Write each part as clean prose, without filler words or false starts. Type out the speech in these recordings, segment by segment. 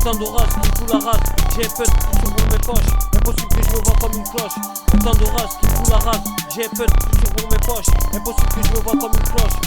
temps d'orage qui fout la rage. J'ai peu de sur mes poches. Impossible que je me vois comme une cloche. Un temps d'orage qui fout la rage. J'ai peu de sur mes poches. Impossible que je me vois comme une cloche.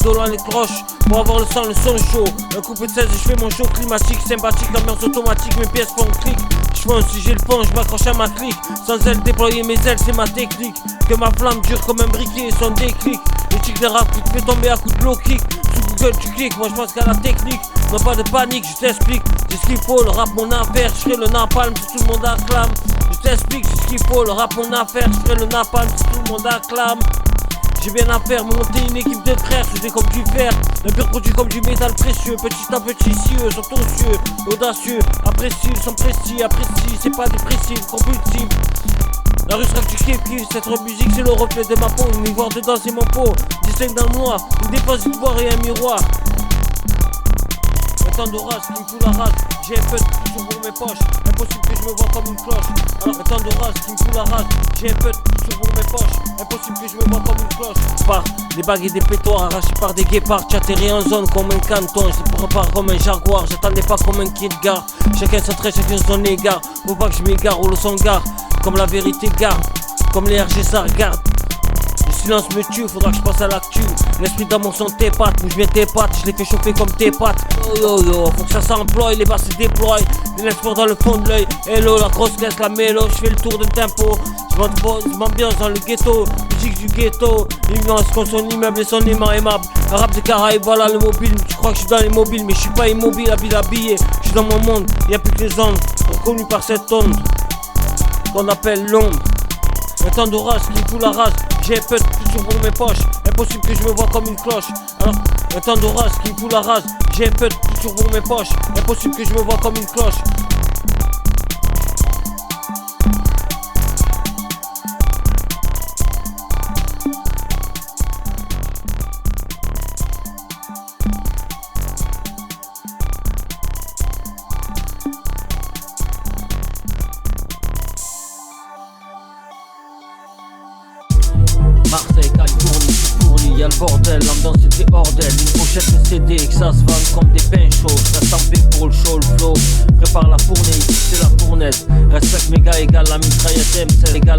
Dolan les cloches, pour avoir le son chaud. Un coupé de 16 et je fais mon show climatique, sympathique, ambiance automatique, mes pièces font clic. Je fonce, si j'ai le fond, je m'accroche à ma clique. Sans elle, déployer mes ailes, c'est ma technique. Que ma flamme dure comme un briquet et son déclic. Les tics de rap qui te fait tomber à coups de low kick. Sous Google tu cliques, moi je pense qu'à la technique. Non pas de panique, je t'explique. J'ai ce qu'il faut, le rap mon affaire. Je ferai le napalm si tout le monde acclame. Je t'explique, j'ai ce qu'il faut, le rap mon affaire. Je ferai le napalm si tout le monde acclame. J'ai bien à faire, monter une équipe de frères, soudés comme du fer, d'un pur produit comme du métal précieux, petit à petit cieux, sont audacieux, audacieux, appréciés, sont précis, apprécient, c'est pas dépressif, compulsif. La rue sera que tu kiffes, cette musique c'est le reflet de ma peau, une ivoire dedans c'est mon pot, distingue dans le noir, une dépense d'ivoire et un miroir. Un temps d'orage qui me fout la rage, j'ai un peu de pression pour mes poches, impossible que je me vois comme une cloche. Alors un temps d'orage qui me fout la rage, j'ai un peu de pression pour mes poches, impossible que je me vois comme une cloche. Par des bagues et des pétoires arrachés par des guépards, tu atterris en zone comme un canton, je prépare comme un jaguar, j'attendais pas comme un kid gare. Chacun son trait, chacun son égard, faut pas que je m'égare ou le son gare, comme la vérité garde, comme les RG ça regarde. Le silence me tue, faudra que je passe à l'actu. L'esprit d'amour sont tes pattes, bouge bien tes pattes, je les fais chauffer comme tes pattes. Yo yo yo, faut que ça s'emploie, les basses se déploient. Les l'espoir dans le fond de l'œil. Hello, la grosse caisse, la mélo, je fais le tour d'un tempo. Je m'ambiance dans le ghetto, musique du ghetto. L'immense qu'on son immeuble et son aimant aimable. Un rap des Caraïbes, voilà le mobile. Tu crois que je suis dans les mobiles, mais je suis pas immobile, habile habillé. Je suis dans mon monde, y'a plus que les ondes, reconnu par cette onde qu'on appelle l'ombre. Un temps d'orage qui fout la rage, j'ai peu de pression pour mes poches, impossible que je me vois comme une cloche. Alors, un temps d'orage qui fout la rage, j'ai peu de pression pour mes poches, impossible que je me vois comme une cloche. Marseille, Californie, fourni, y'a le bordel, l'ambiance était hors d'elle. Une pochette de CD et que ça se vende comme des pains chauds. Reste en paix pour le show, le flow. Prépare la fournée, ici c'est la fournaise. Respecte mes gars, égale la mitraillette, c'est égal.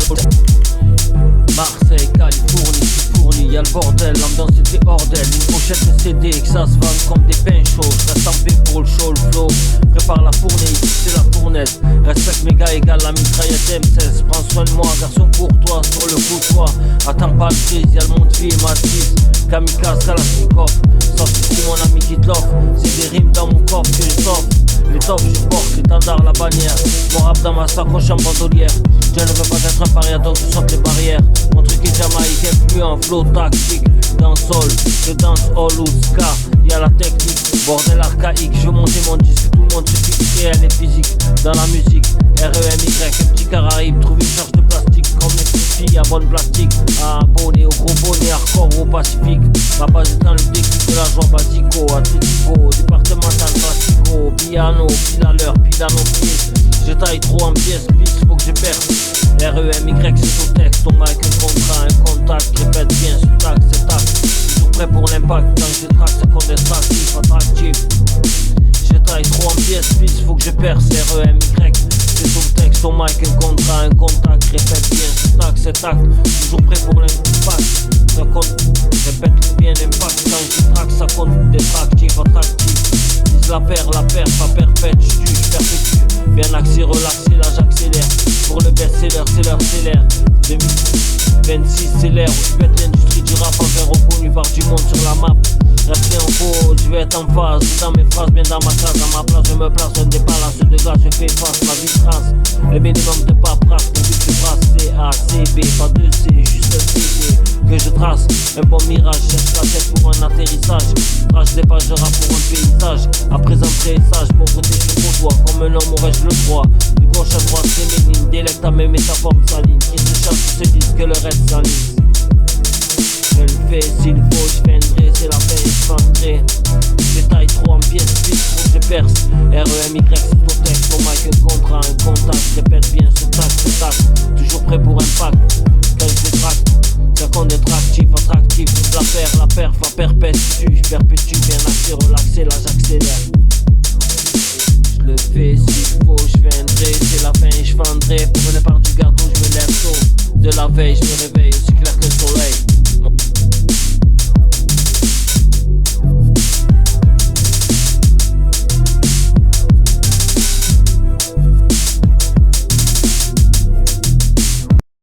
Marseille, Californie, fourni, y'a le bordel, l'ambiance était hors d'elle. Une pochette de CD et que ça se vende comme des pains chauds. Reste en paix pour le show, le flow. Prépare la fournée, ici c'est la fournaise. Respecte mes gars, égale la mitraillette M16. Prends soin de moi, garçon courtois, sur le coup de toi. Attends pas le crise, y'a le monde vie, Matisse. Kamikaze, Kalashnikov. Sauf si c'est mon ami qui te l'offre. C'est des rimes dans mon coffre que je t'offre. Les tops je porte, l'étendard, la bannière. Mon rap dans ma sacoche en bandolière. Je ne veux pas être un paria donc je saute les barrières. Mon truc est jamaïque, influent, flow tactique. Dans sol, je danse all ou ska. Y'a la technique, bordel archaïque. Je veux monter mon disque, tout le monde se fixe réel et physique. Dans la musique, REMY, un petit Caraïbe. Trouve une charge de plastique comme les filles à bonne plastique. Abonné au gros bonnet, hardcore au Pacifique. Ma base est dans le déclic de la joie basico. Atletico, départemental classico. Piano, pile à l'heure, pile à nos pieds. Je taille trop en pièces, pisse, faut que je perce. REMY, c'est au texte, on mic, un contrat, un contact. Répète bien ce tac, c'est tac. Toujours prêt pour l'impact, quand je traque, ça compte attractif, attractif. Je taille trop en pièces, pisse, faut que je perce. REMY, c'est au texte, on mic, un contrat, un contact. Répète bien ce tac, c'est tac. Toujours prêt pour l'impact, ça compte. Répète bien l'impact, quand je traque, ça compte attractif, attractif. La paire, pas perpète, je perpétue. Bien axé, relaxé, là j'accélère. Pour le best-seller, c'est leur célère. 2026, c'est l'ère où je pète l'industrie du rap. Enfin reconnu par du monde sur la map. Restez en pause, je vais être en phase. Dans mes phrases, bien dans ma case, dans ma place, je me place. Un débalance de gars, je fais face, ma vie trace. Le minimum de paperasse, pour vite de brasse. C-A-C-B, pas de C, juste un CD que je trace. Un bon mirage, cherche la tête pour un atterrissage. Trace des pages de rap pour un paysage. À présent pressage, pauvreté sur toi. Comme un homme aurais-je le droit. De gauche à droite, c'est mes lignes. Délecte à mes métaphores salines. Qui se chassent, se disent que le reste s'enlise. Je le fais s'il faut, je fais un dré, c'est la peine, je fais un trait. Je taille trop en pièces, vite, faut que je perce. REMY, c'est au texte, au mic, un contrat, un contact. Répète bien ce tac, ce tac. Toujours prêt pour impact. Quand je traque, ça compte attractif, attractif. La perf à perpétue, je perpétue bien assez relaxé, là j'accélère. Je le fais s'il faut, je viendrai, c'est la fin, je vendrai. Pour une part du gâteau, je me lève tôt. De la veille, je me réveille